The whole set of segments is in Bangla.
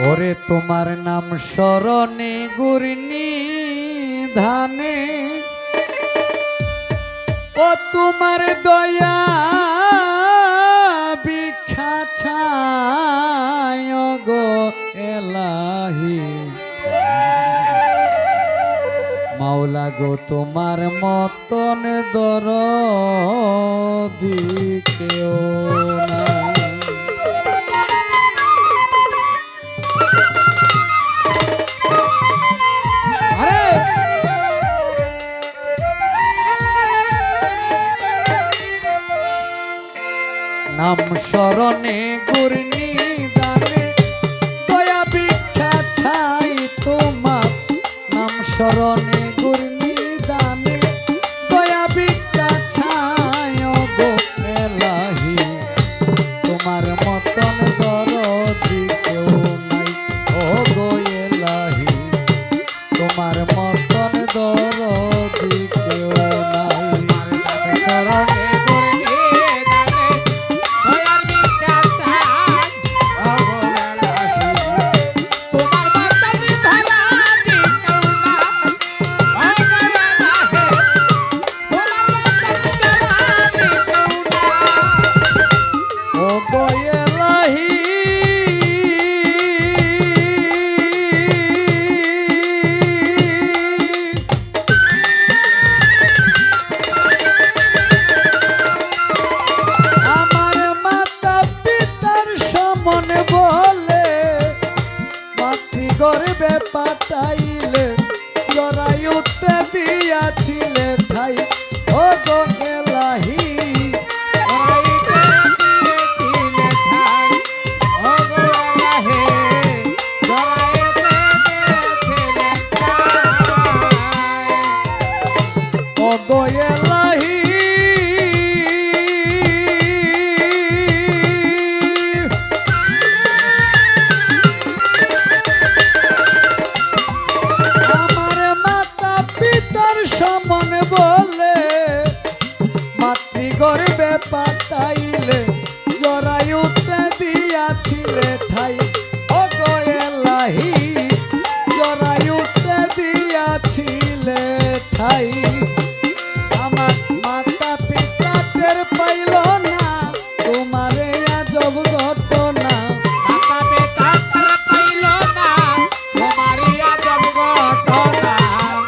ওরে তোমার নাম স্মরণে গুরনি ধানে, ও তোমার দয়া ভিক্ষা ছায় গো এলাহি। মাওলা গো তোমার মতন দরদি কেউ নাই। নাম স্মরণে গুরনি দানে, দয়া ভিক্ষা ছাই তোমার। নাম স্মরণে গুরনি দানে, দয়া ভিক্ষা ছাই গো এলাহি। তোমার মতন দরদি কেউ নাই ও গো এলাহি। তোমার মতন দরদি কেউ নাই। স্মরণে গর্বে পাঠাইলে জরায়ুতে দিয়াছিলে ঠাই ও গো এলাহি। ও গো এলাহি সমন বলে মাতৃগর্ভে পাঠাইলে জরায়ুতে দিয়াছিলে ঠাই ও গো এলাহি। জরায়ুতে দিয়াছিলে ঠাই। আমার মাতা পিতা টের পাইল না তোমারে আজব ঘটনা। মাতা পিতা টের পাইল না তোমারে আজব ঘটনা।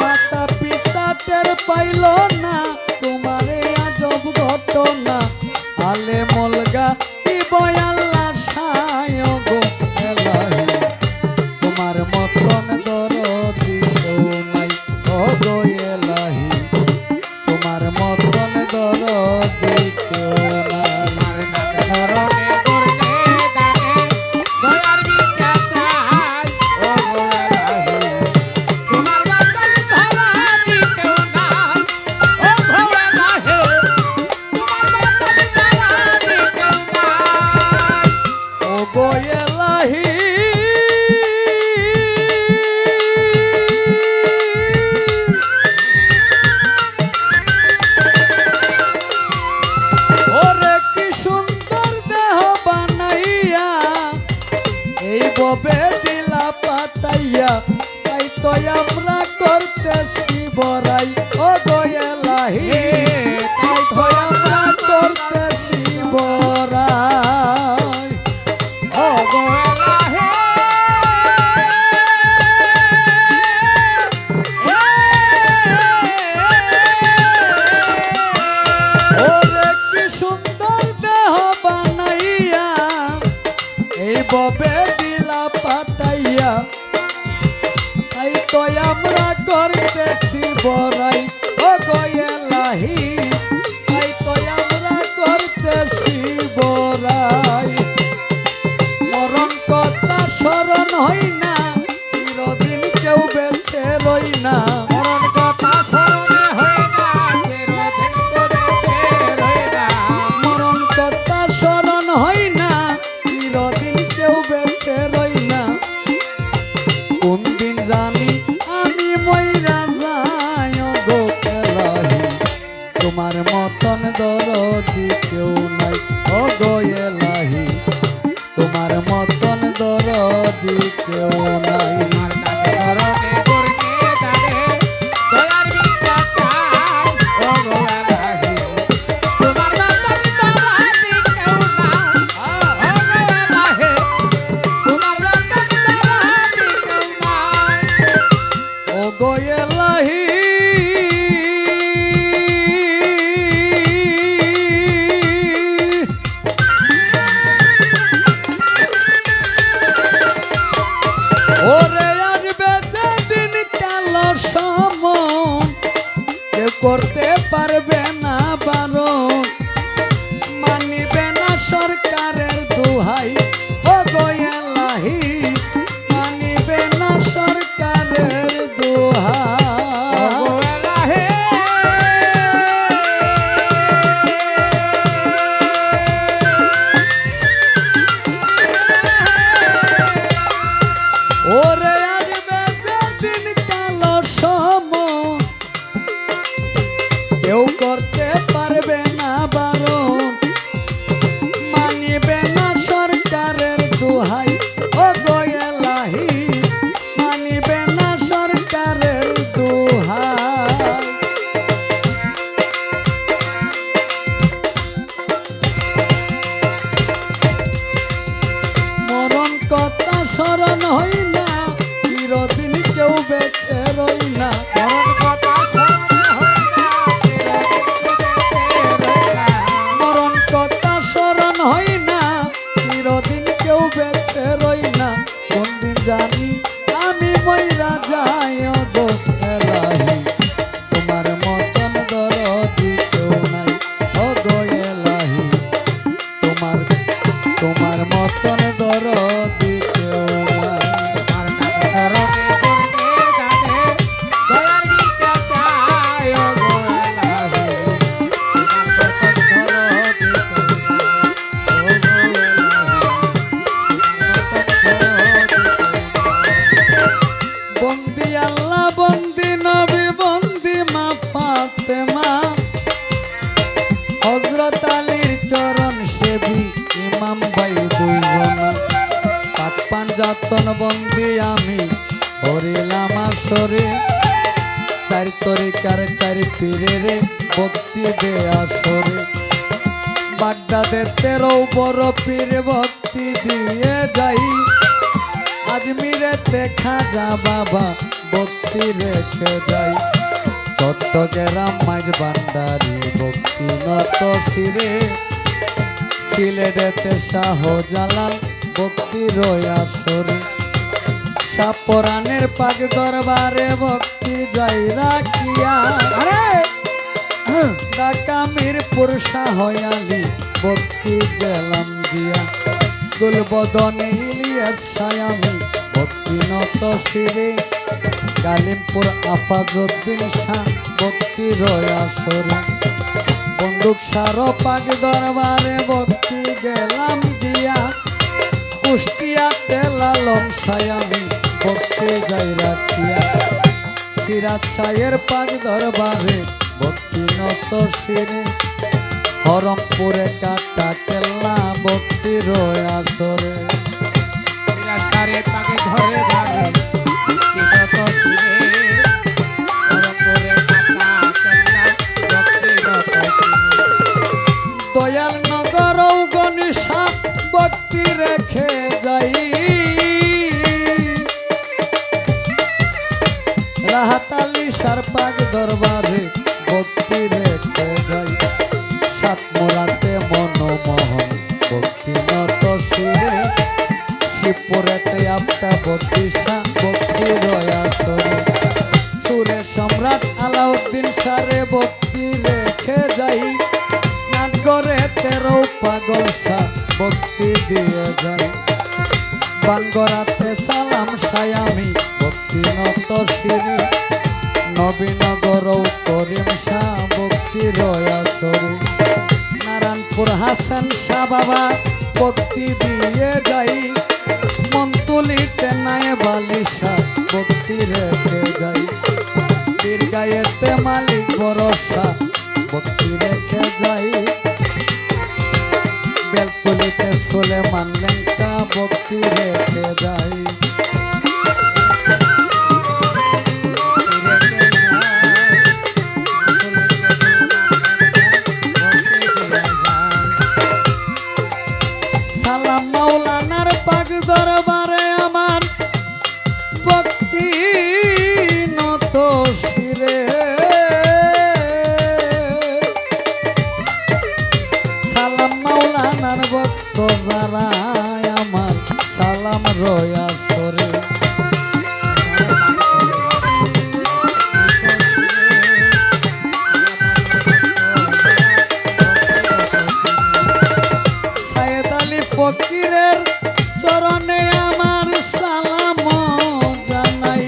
মাতা পিতা টের পাইল না তোমারে আজব ঘটনা। আলে মলগা বয়াল্লা সায় গো এলাহি। তোমার মতন দরদি কেউ নাই ও গো এলাহি। তোমার মতন দরদি কেউ নাই। ববে দিলা পাতাইয়া তাই তো আমরা করতেছি বড়াই ও গো এলাহি। তাই তো আমরা করতেছি বড়াই ও গো এলাহি। ওরে কি সুন্দর দেহ বানাইয়া এই ববে পাঠাইয়া তাই তো আমরা করতেছি বড়াই ও গো এলাহি। তাই তো আমরা করতেছি বড়াই। মরণ কথা স্মরণ হই না চিরদিন কেউ বেঁচে রই না। মরণ কথা স্মরণে হই না চিরদিন কেউ বেঁচে রই না। মরণ কথা স্মরণ হই না চিরদিন কেউ বেঁচে রই না। কোন দিন জানি আমি মইরা যাই গো এলাহি। তোমার মতন দরদি কেউ নাই ও গো এলাহি। তোমার মতন দর দরদি কেউ নাই। তোমার নামে ধরনে করতে জানে দয়ার ভিক্ষা চাই ও গো এলাহি তোমার নামে দরদি কেউ নাই ও গো এলাহি তোমার নামে দরদি কেউ নাই ও গো এলাহি ওরে আসবে যেদিন কালো সমন কেউ করতে পারবে না বারণ মানিবে না সরকারের দোহাই ও গো এলাহি মানিবে না সরকারের দোহাই। ও গো এলাহি ওরে আসবে যেদিন কালো সমন কেউ করতে পারবে না বারণ মানিবে না সরকারের দোহাই ও গো এলাহি মানিবে না সরকারের দোহাই। মরণ কথা স্মরণ হই না চিরদিন কেউ বেঁচে রই না। মরণ কথা শোনা হয় না মরণ কথা স্মরণ হই না চিরদিন কেউ বেঁচে রই না। কোনদিন জানি আমি মইরা যাই ও গো এলাহি তোমার মতন দরদি কেউ নাই ও গো এলাহি তোমার মতন দরদি কেউ নাই। তোমার নামে ধরনে করতে জানে দয়ার ভিক্ষা চাই ও গো এলাহি তোমার মতন দরদি কেউ নাই ও গো এলাহি বন্দি আল্লাহ বন্দি নবী বন্দি মা ফাতেমা হযরত আলীর চরণ সেবী ইমাম ভাই দুইজনা পাক পাঞ্জাতন বন্দি আমি হরিলাম আসরে চার তরিকার চার পীরেরে ভক্তি দে আসরে বাগদাদে 13 বড় পীর ভক্তি দিয়ে যাই আজমিরেতে খাজা বাবা ভক্তি রেখে যাই চট্টগ্রাম মাঝ ভান্ডারি ভক্তি নত শিরে সিলেটেতে শাহজালাল ভক্তি রয়াসরে সাপরানের পাক দরবারে ভক্তি যাই রাখিয়া আরে ঢাকা মিরপুর শাহয়ালি ভক্তি গেলাম দিয়া গুলবদনে ইলিয়াস সায়ামি ভক্তি নত শিরে কালিমপুর আফাজউদ্দিন শাহ ভক্তি রয়াসরে বন্দুক সার পাক দরবারে ভক্তি গেলাম দিয়া কুষ্টিয়াতে লালন সায়ামি ভক্তি যাই রাখিয়া সিরাজ শাহের পাক দরবারে ভক্তি নত শিরে হরমপুরে কাটা কেল্লা ভক্তি রয়াসরে রাস্তারে পাকে ঘরে ঘরে ভক্তি নত শিরে পরপরে কাটা কেল্লা ভক্তি নত শিরে দয়াল নগর গণেশা ভক্তি রেখে যাই রাহাত আলী সারপাক দরবারে ভক্তি রেখে যাই সাতমোরাতে মনমোহন ভক্তি নত শিরে শিবপুরেতে আপটা বত্রিশা ভক্তি রয়াসরে সুরে সম্রাট আলাউদ্দিন সারে ভক্তি রেখে যাই নাটগড়ে 13 পাগল শাহ ভক্তি দিয়ে যাই বাঙ্গরাতে সালাম সায়ামি ভক্তি নত শিরে নবীনগর করিম শাহ ভক্তি রয়াসরে নারায়ণপুর হাসান শাহ বাবা ভক্তি দিয়ে যাই মন্তুলিতে নায়ে বালিশা ভক্তি রেখে যাই বীরগাঁয়েতে মালিক ভরসা ভক্তি রেখে যাই বেলকুলিতে সুলেমান লেঙ্কা ভক্তি রেখে যাই। সালাম মাওলানার পাক দরবারে আমার ভক্তি নত শিরে। সালাম মাওলানার ভক্ত যারা আমার সালাম রয়া সরে। সাইয়েদ আলী ফকিরের চরণে আমার সালাম জানাই।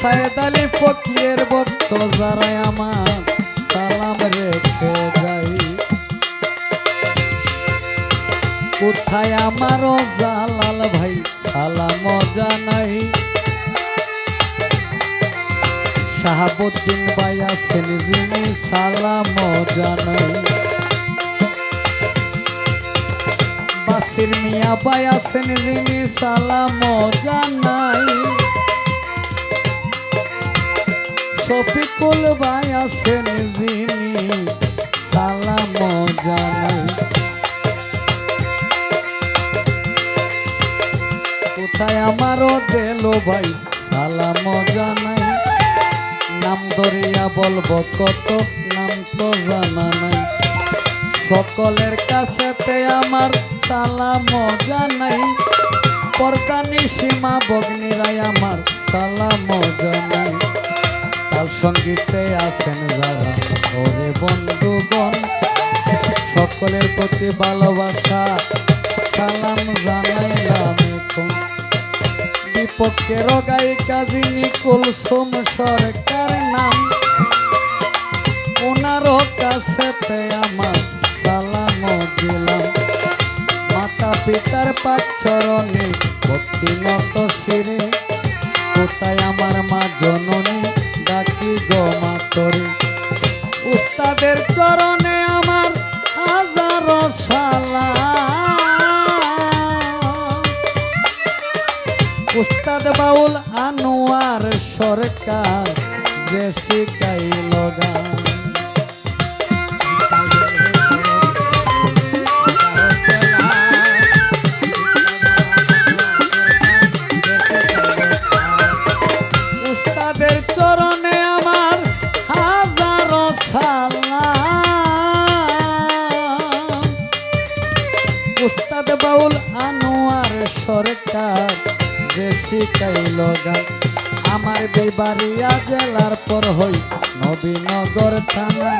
সাইয়েদ আলী ফকিরের ভক্ত যারা আমার সালাম রেখে যাই। কোথায় আমার জালাল ভাই সালাম জানাই। শাহাবুদ্দিন ভাই আছেন যিনি সালাম জানাই। বাসির মিয়া ভাই আছেন যিনি সালাম জানাই। শফিকুল ভাই আছেন যিনি সালাম জানাই। কোথায় আমারও দেলো ভাই সালাম জানাই। নাম ধরিয়া বলবো কত নাম তো জানা নাই। সকলের কাছেতে আমার সালাম জানাই। পর্দানি সীমা বগ্নিরাই আমার সালাম জানাই। তার সঙ্গীতে আছেন যারা ওরে বন্ধুগণ সকলের প্রতি ভালোবাসা সালাম জানাইলাম এখন। বিপক্ষের গায়িকা যিনি কুলসুম সরকার নাম ওনারও কাছেতে আমার সালাম দিলাম। মাতা পিতার পাক চরণে ভক্তি নত শিরে। কোথায় আমার মা জননী ডাকি গো মা তোরে। উস্তাদের চরণে আমার হাজারো সালাম। উস্তাদ বাউল আনোয়ার সরকার যে শিখাইল গান। উস্তাদের চরণে আমার হাজারো সালাম। উস্তাদ বাউল আনোয়ার সরকার যে শিখাইল গান। আমার বিবাড়িয়া জেলার পর হই নবীনগর থানা।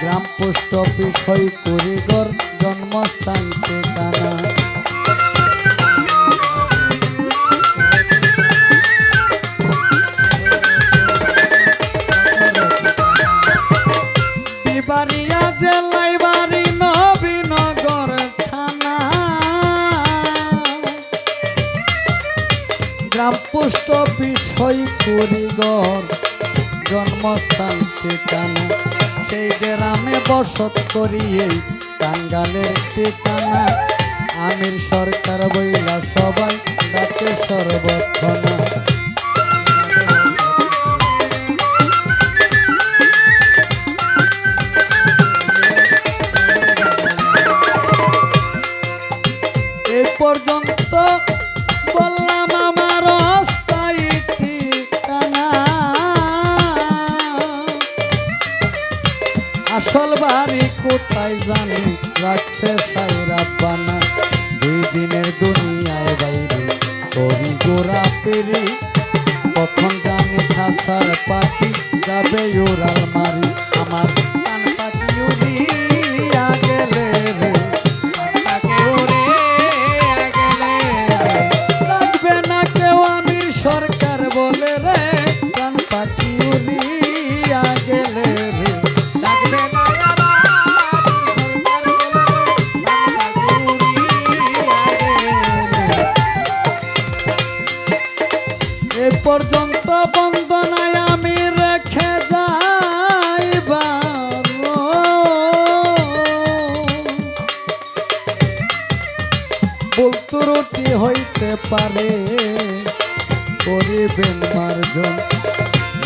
গ্রাম পোস্ট অফিস হই কুড়িগড় জন্মস্থান ঠিকানা। বিবাড়িয়া জেলায় বাড়ি নবীনগর থানা। গ্রাম পোস্ট অফিস হই কুড়িগড় জন্মস্থান ঠিকানা। সেই গ্রামে বসত করিয়ে টাঙ্গালের ঠিকানা। আমির সরকার বইলা সবাই ডাকে সর্বক্ষণা। এই পর্যন্ত বললাম আমার অস্থায়ী ঠিকানা। আসল বাড়ি কোথায় জানি রাখছে সাইরা বানা। 2 দিনের দুনিয়ায় বাইরে করি গোড়া পেরি। কখন জানি খাসার পাখি যাবে উড়াল মারি। আমার কান পাখি উড়িয়া গেলে রে। লাগবে না কেউ আমির সরকার বলে রে। কান পাখি উড়িয়া গেলে রে। লাগবে না এ পর্যন্ত বন্দনায় আমি রেখে যাইবা। ত্রুটি হইতে পারে, করিবেন মার্জন।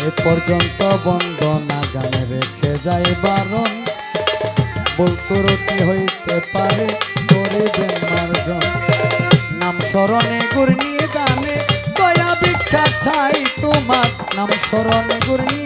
এ পর্যন্ত বন্দনা গানে রেখে যায় বারণ, ভুল ত্রুটি হইতে পারে, করিবেন মার্জন। নাম স্মরণে গুরনি দানে দয়া ভিক্ষা চাই তোমার, নাম স্মরণে গুরনি